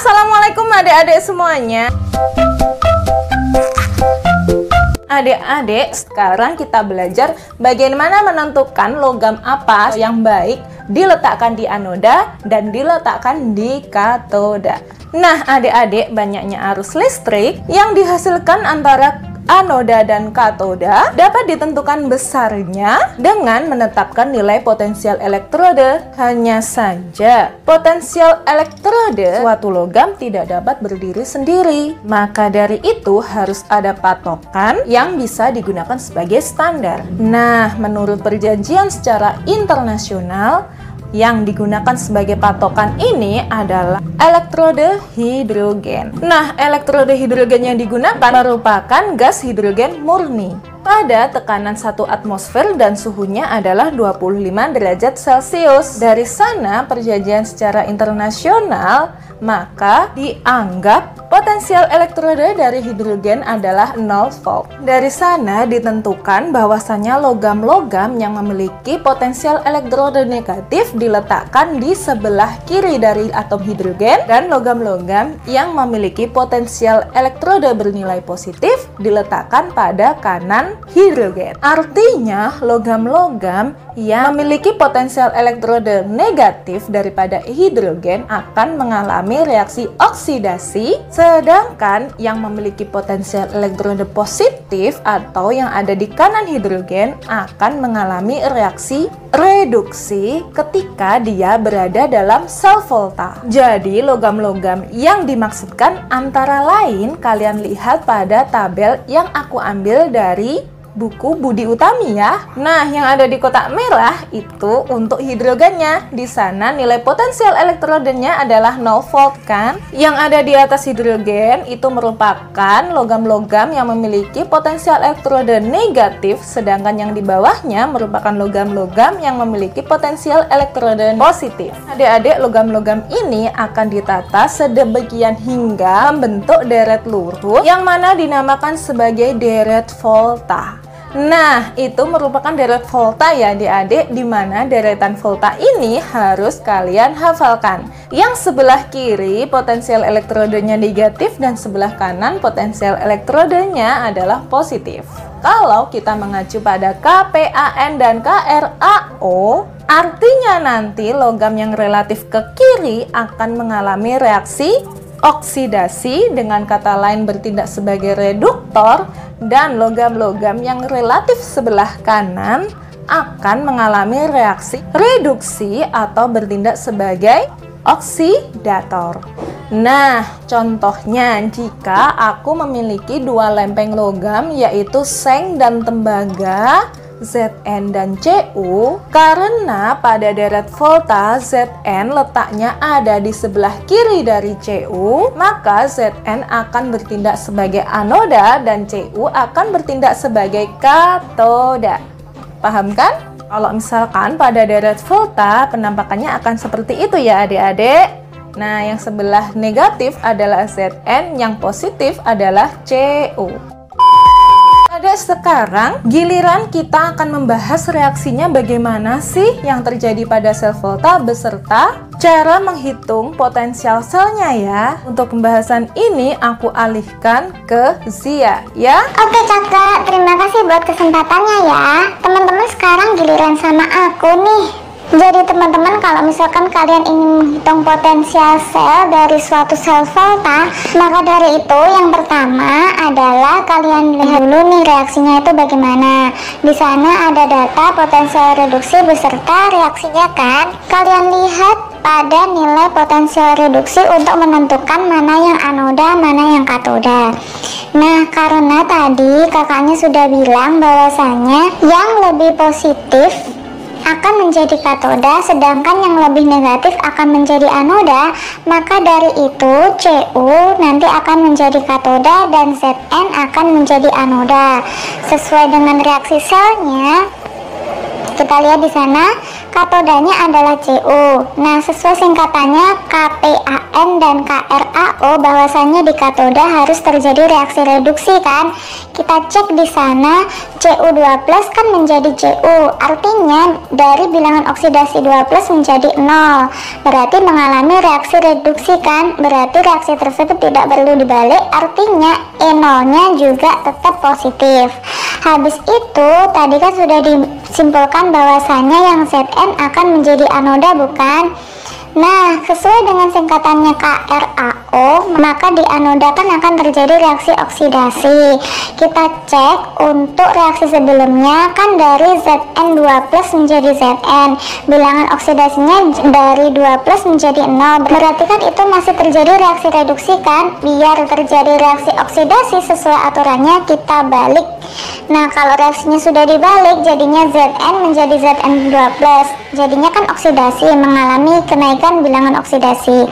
Assalamualaikum adik-adik semuanya. Adik-adik, sekarang kita belajar bagaimana menentukan logam apa yang baik diletakkan di anoda dan diletakkan di katoda. Nah, adik-adik, banyaknya arus listrik yang dihasilkan antara anoda dan katoda dapat ditentukan besarnya dengan menetapkan nilai potensial elektrode. Hanya saja, potensial elektrode suatu logam tidak dapat berdiri sendiri. Maka dari itu harus ada patokan yang bisa digunakan sebagai standar. Nah, menurut perjanjian secara internasional, yang digunakan sebagai patokan ini adalah elektrode hidrogen. Nah, elektrode hidrogen yang digunakan merupakan gas hidrogen murni pada tekanan 1 atmosfer dan suhunya adalah 25 derajat Celcius. Dari sana, perjanjian secara internasional maka dianggap potensial elektrode dari hidrogen adalah 0 volt. Dari sana ditentukan bahwasanya logam-logam yang memiliki potensial elektrode negatif diletakkan di sebelah kiri dari atom hidrogen, dan logam-logam yang memiliki potensial elektrode bernilai positif diletakkan pada kanan hidrogen. Artinya, logam-logam yang memiliki potensial elektrode negatif daripada hidrogen akan mengalami reaksi oksidasi, sedangkan yang memiliki potensial elektrode positif atau yang ada di kanan hidrogen akan mengalami reaksi reduksi ketika dia berada dalam sel volta. Jadi, logam-logam yang dimaksudkan antara lain kalian lihat pada tabel yang aku ambil dari buku Budi Utami ya. Nah, yang ada di kotak merah itu untuk hidrogennya. Di sana nilai potensial elektrodenya adalah 0 volt kan. Yang ada di atas hidrogen itu merupakan logam-logam yang memiliki potensial elektrode negatif, sedangkan yang di bawahnya merupakan logam-logam yang memiliki potensial elektrode positif. Adik-adik, logam-logam ini akan ditata sedemikian hingga membentuk deret lurus yang mana dinamakan sebagai deret volta. Nah, itu merupakan deret volta ya adik-adik, di mana deretan volta ini harus kalian hafalkan. Yang sebelah kiri potensial elektrodenya negatif dan sebelah kanan potensial elektrodenya adalah positif. Kalau kita mengacu pada KPAN dan KRAO, artinya nanti logam yang relatif ke kiri akan mengalami reaksi oksidasi, dengan kata lain bertindak sebagai reduktor, dan logam-logam yang relatif sebelah kanan akan mengalami reaksi reduksi atau bertindak sebagai oksidator. Nah, contohnya jika aku memiliki dua lempeng logam yaitu seng dan tembaga, Zn dan Cu, karena pada deret volta Zn letaknya ada di sebelah kiri dari Cu, maka Zn akan bertindak sebagai anoda dan Cu akan bertindak sebagai katoda. Paham kan? Kalau misalkan pada deret volta penampakannya akan seperti itu ya adik-adik. Nah, yang sebelah negatif adalah Zn, yang positif adalah Cu. Pada sekarang, giliran kita akan membahas reaksinya bagaimana sih yang terjadi pada sel volta beserta cara menghitung potensial selnya ya. Untuk pembahasan ini aku alihkan ke Zia ya. Oke Kakak, terima kasih buat kesempatannya ya. Teman-teman, sekarang giliran sama aku nih. Jadi teman-teman, kalau misalkan kalian ingin menghitung potensial sel dari suatu sel volta, maka dari itu yang pertama adalah kalian lihat dulu nih reaksinya itu bagaimana. Di sana ada data potensial reduksi beserta reaksinya kan. Kalian lihat pada nilai potensial reduksi untuk menentukan mana yang anoda, mana yang katoda. Nah, karena tadi kakaknya sudah bilang bahwasanya yang lebih positif akan menjadi katoda, sedangkan yang lebih negatif akan menjadi anoda, maka dari itu Cu nanti akan menjadi katoda dan Zn akan menjadi anoda. Sesuai dengan reaksi selnya, kita lihat di sana katodanya adalah Cu. Nah, sesuai singkatannya KPAN dan KRAO, bahwasannya di katoda harus terjadi reaksi reduksi kan. Kita cek di sana Cu2+ kan menjadi Cu, artinya dari bilangan oksidasi 2+ menjadi 0, berarti mengalami reaksi reduksi kan, berarti reaksi tersebut tidak perlu dibalik, artinya E0 nya juga tetap positif. Habis itu tadi kan sudah disimpulkan bahwasannya yang Zn akan menjadi anoda bukan? Nah, sesuai dengan singkatannya KRAO, maka di anoda kan akan terjadi reaksi oksidasi. Kita cek untuk reaksi sebelumnya kan dari Zn2+ menjadi Zn, bilangan oksidasinya dari 2+ menjadi 0, berarti kan itu masih terjadi reaksi reduksi kan. Biar terjadi reaksi oksidasi sesuai aturannya kita balik. Nah, kalau reaksinya sudah dibalik jadinya Zn menjadi Zn2+, jadinya kan oksidasi, mengalami kenaikan bilangan oksidasi.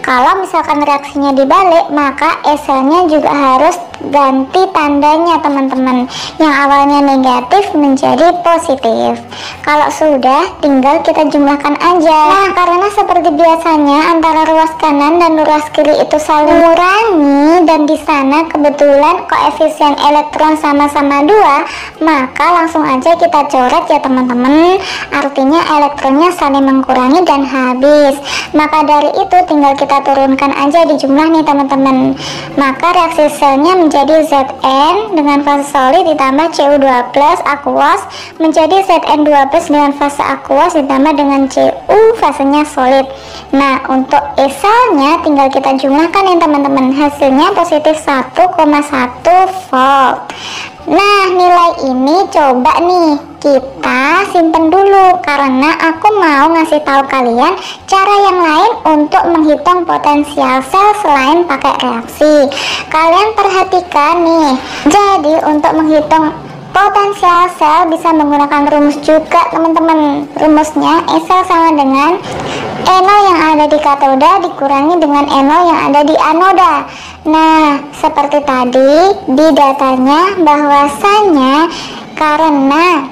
Kalau misalkan reaksinya dibalik, maka E-selnya juga harus ganti tandanya teman-teman, yang awalnya negatif menjadi positif. Kalau sudah, tinggal kita jumlahkan aja. Nah, karena seperti biasanya antara ruas kanan dan ruas kiri itu saling mengurangi, dan di sana kebetulan koefisien elektron sama-sama 2, maka langsung aja kita coret ya teman-teman, artinya elektronnya saling mengurangi dan habis. Maka dari itu tinggal kita turunkan aja di jumlah nih teman-teman. Maka reaksi selnya menjadi Zn dengan fase solid ditambah Cu2+ aqueous menjadi Zn2+ dengan fase aqueous ditambah dengan Cu fasenya solid. Nah, untuk E-selnya tinggal kita jumlahkan ya teman-teman, hasilnya positif 1,1 volt. Nah, nilai ini coba nih kita simpen dulu, karena aku mau ngasih tahu kalian cara yang lain untuk menghitung potensial sel selain pakai reaksi. Kalian perhatikan nih, jadi untuk menghitung potensial sel bisa menggunakan rumus juga teman-teman. Rumusnya E-sel sama dengan E0 yang ada di katoda dikurangi dengan E0 yang ada di anoda. Nah, seperti tadi di datanya bahwasanya karena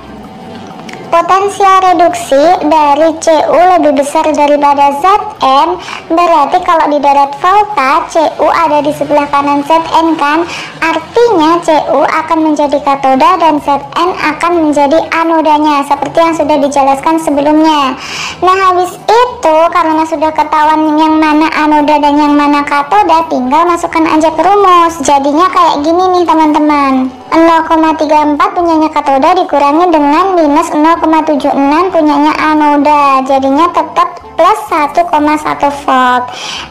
potensial reduksi dari Cu lebih besar daripada Zn, berarti kalau di deret volta Cu ada di sebelah kanan Zn kan, artinya Cu akan menjadi katoda dan Zn akan menjadi anodanya, seperti yang sudah dijelaskan sebelumnya. Nah, habis itu karena sudah ketahuan yang mana anoda dan yang mana katoda, tinggal masukkan aja ke rumus. Jadinya kayak gini nih teman-teman, 0,34 punyanya katoda dikurangi dengan minus 0,76 punyanya anoda, jadinya tetap plus 1,1 volt.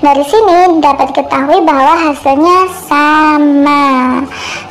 Dari sini dapat diketahui bahwa hasilnya sama.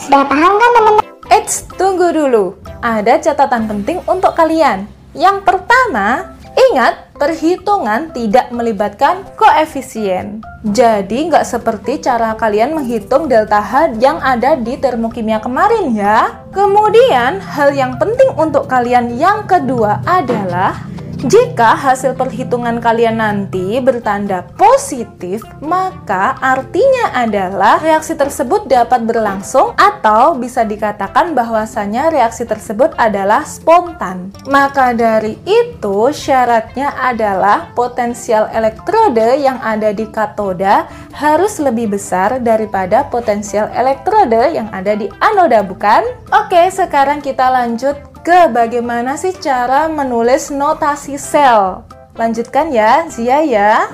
Sudah paham kan teman-teman? Eits, tunggu dulu. Ada catatan penting untuk kalian. Yang pertama, ingat, perhitungan tidak melibatkan koefisien. Jadi nggak seperti cara kalian menghitung delta H yang ada di termokimia kemarin ya. Kemudian hal yang penting untuk kalian yang kedua adalah jika hasil perhitungan kalian nanti bertanda positif, maka artinya adalah reaksi tersebut dapat berlangsung atau bisa dikatakan bahwasanya reaksi tersebut adalah spontan. Maka dari itu syaratnya adalah potensial elektrode yang ada di katoda harus lebih besar daripada potensial elektrode yang ada di anoda, bukan? Oke, sekarang kita lanjut ke bagaimana sih cara menulis notasi sel. Lanjutkan ya, Zia ya.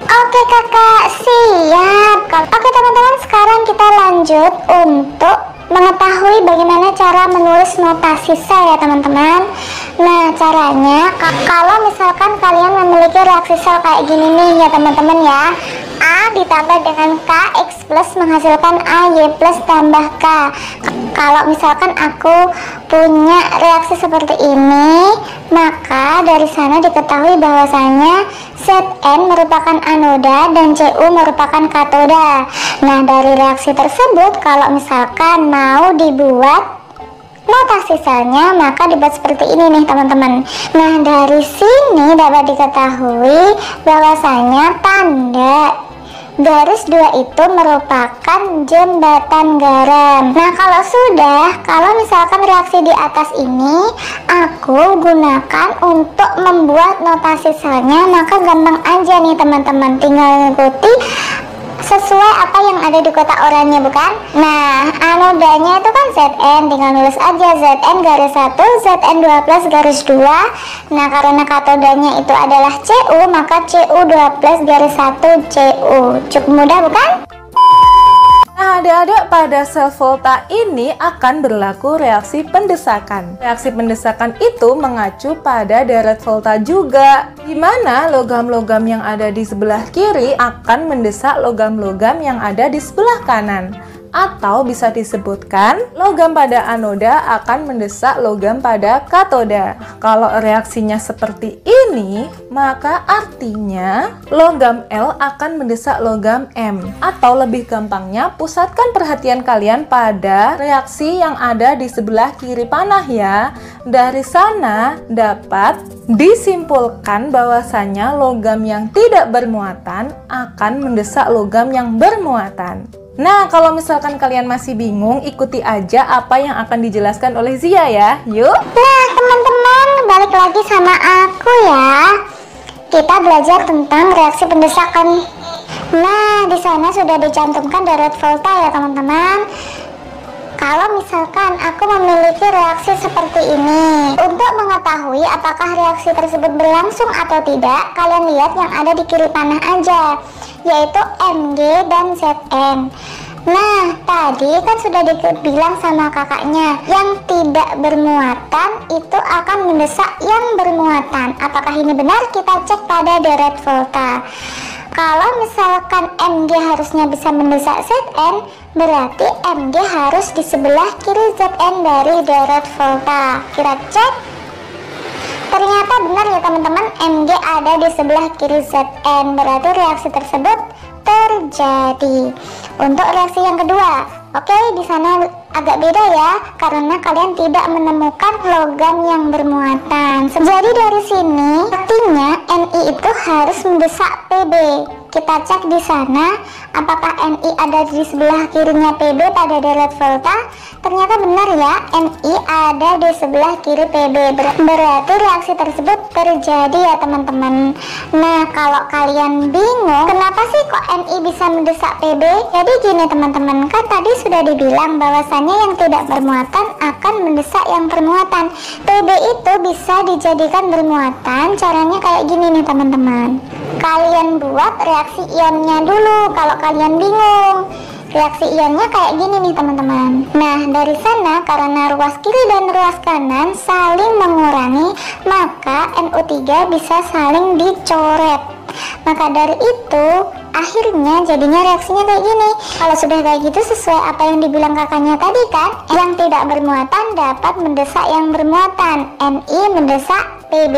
Oke kakak, siap. Oke teman-teman, sekarang kita lanjut untuk mengetahui bagaimana cara menulis notasi sel ya teman-teman. Nah, caranya kalau misalkan kalian memiliki reaksi sel kayak gini nih ya teman-teman ya, A ditambah dengan KX plus menghasilkan AY plus tambah K. Kalau misalkan aku punya reaksi seperti ini, maka dari sana diketahui bahwasanya Zn merupakan anoda dan Cu merupakan katoda. Nah, dari reaksi tersebut kalau misalkan mau dibuat notasi selnya, maka dibuat seperti ini nih teman-teman. Nah, dari sini dapat diketahui bahwasanya tanda garis 2 itu merupakan jembatan garam. Nah, kalau misalkan reaksi di atas ini aku gunakan untuk membuat notasi selnya, maka gampang aja nih teman-teman, tinggal ngikuti sesuai apa yang ada di kotak oranye, bukan? Nah, anodanya itu kan Zn, tinggal nulis aja Zn garis 1, Zn2 plus garis 2. Nah, karena katodanya itu adalah Cu, maka Cu2 plus garis 1 Cu. Cukup mudah, bukan? Nah, adik-adik, pada sel volta ini akan berlaku reaksi pendesakan. Reaksi pendesakan itu mengacu pada deret volta juga, di mana logam-logam yang ada di sebelah kiri akan mendesak logam-logam yang ada di sebelah kanan. Atau bisa disebutkan logam pada anoda akan mendesak logam pada katoda. Kalau reaksinya seperti ini, maka artinya logam L akan mendesak logam M. Atau lebih gampangnya, pusatkan perhatian kalian pada reaksi yang ada di sebelah kiri panah ya. Dari sana dapat disimpulkan bahwasanya logam yang tidak bermuatan akan mendesak logam yang bermuatan. Nah, kalau misalkan kalian masih bingung, ikuti aja apa yang akan dijelaskan oleh Zia ya. Yuk. Nah, teman-teman, balik lagi sama aku ya. Kita belajar tentang reaksi pendesakan. Nah, di sana sudah dicantumkan deret volta ya, teman-teman. Kalau misalkan aku memiliki reaksi seperti ini, untuk mengetahui apakah reaksi tersebut berlangsung atau tidak, kalian lihat yang ada di kiri panah aja, yaitu Mg dan Zn. Nah, tadi kan sudah dibilang sama kakaknya, yang tidak bermuatan itu akan mendesak yang bermuatan. Apakah ini benar? Kita cek pada deret volta. Kalau misalkan Mg harusnya bisa mendesak Zn, berarti Mg harus di sebelah kiri Zn dari deret volta. Kita cek. Ternyata benar ya teman-teman, Mg ada di sebelah kiri Zn, berarti reaksi tersebut terjadi. Untuk reaksi yang kedua, oke, di sana agak beda ya, karena kalian tidak menemukan logam yang bermuatan. Jadi dari sini artinya Ni itu harus mendesak Pb. Kita cek di sana apakah Ni ada di sebelah kirinya Pb pada deret volta. Ternyata benar ya, Ni ada di sebelah kiri Pb. Berarti reaksi tersebut terjadi ya teman-teman. Nah, kalau kalian bingung kenapa sih kok Ni bisa mendesak Pb, jadi gini teman-teman, kan tadi sudah dibilang bahwasannya yang tidak bermuatan akan mendesak yang bermuatan. Pb itu bisa dijadikan bermuatan, caranya kayak gini nih teman-teman. Kalian buat reaksi ionnya dulu kalau kalian bingung. Reaksi ionnya kayak gini nih teman-teman. Nah, dari sana karena ruas kiri dan ruas kanan saling mengurangi, maka NO3 bisa saling dicoret. Maka dari itu akhirnya jadinya reaksinya kayak gini. Kalau sudah kayak gitu sesuai apa yang dibilang kakaknya tadi kan, yang tidak bermuatan dapat mendesak yang bermuatan, Ni mendesak Pb.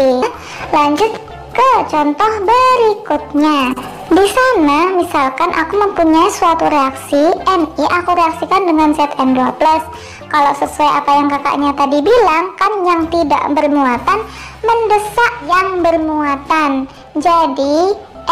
Lanjut ke contoh berikutnya. Di sana misalkan aku mempunyai suatu reaksi Ni, aku reaksikan dengan Zn2+. Kalau sesuai apa yang kakaknya tadi bilang kan, yang tidak bermuatan mendesak yang bermuatan. Jadi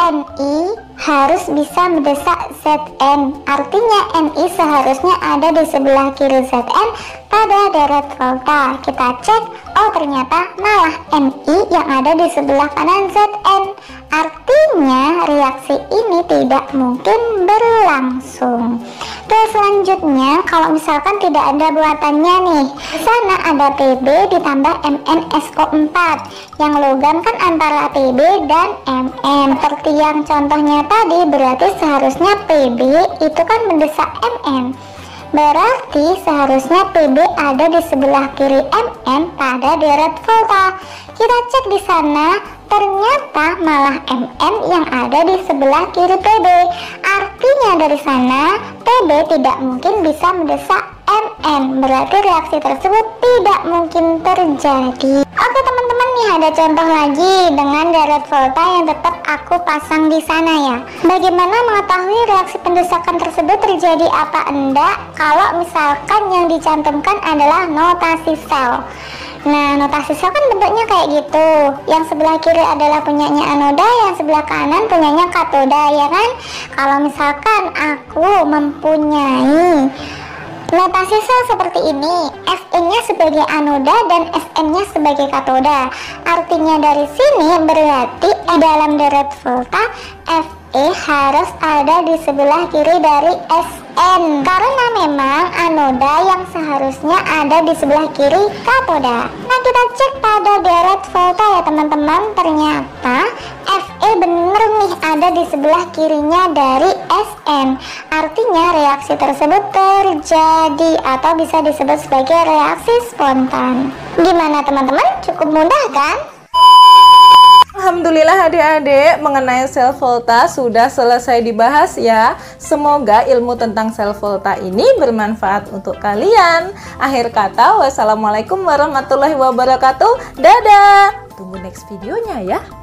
Ni harus bisa mendesak Zn. Artinya Ni seharusnya ada di sebelah kiri Zn pada deret volta. Kita cek, oh ternyata malah Ni yang ada di sebelah kanan Zn. Artinya reaksi ini tidak mungkin berlangsung. Terus selanjutnya, kalau misalkan tidak ada buatannya nih, di sana ada Pb ditambah MnSO4, yang logam kan antara Pb dan Mn. Seperti yang contohnya tadi, berarti seharusnya Pb itu kan mendesak Mn. Berarti seharusnya Pb ada di sebelah kiri Mn pada deret volta. Kita cek di sana, ternyata malah Mn yang ada di sebelah kiri Pb. Artinya dari sana Pb tidak mungkin bisa mendesak Mn. Berarti reaksi tersebut tidak mungkin terjadi. Oke teman-teman nih ada contoh lagi dengan deret volta yang tetap aku pasang di sana ya. Bagaimana mengetahui reaksi pendesakan tersebut terjadi apa enggak kalau misalkan yang dicantumkan adalah notasi sel. Nah, notasi sel kan bentuknya kayak gitu. Yang sebelah kiri adalah punyanya anoda, yang sebelah kanan punyanya katoda, ya kan? Kalau misalkan aku mempunyai notasi sel seperti ini, Fn-nya sebagai anoda dan Sn-nya sebagai katoda. Artinya dari sini berarti dalam deret volta Fe harus ada di sebelah kiri dari Sn, karena memang anoda yang seharusnya ada di sebelah kiri katoda. Nah, kita cek pada deret volta ya teman-teman. Ternyata Fe bener nih ada di sebelah kirinya dari Sn. Artinya reaksi tersebut terjadi atau bisa disebut sebagai reaksi spontan. Gimana teman-teman? Cukup mudah kan? Alhamdulillah adik-adik, mengenai sel volta sudah selesai dibahas ya. Semoga ilmu tentang sel volta ini bermanfaat untuk kalian. Akhir kata, wassalamualaikum warahmatullahi wabarakatuh. Dadah. Tunggu next videonya ya.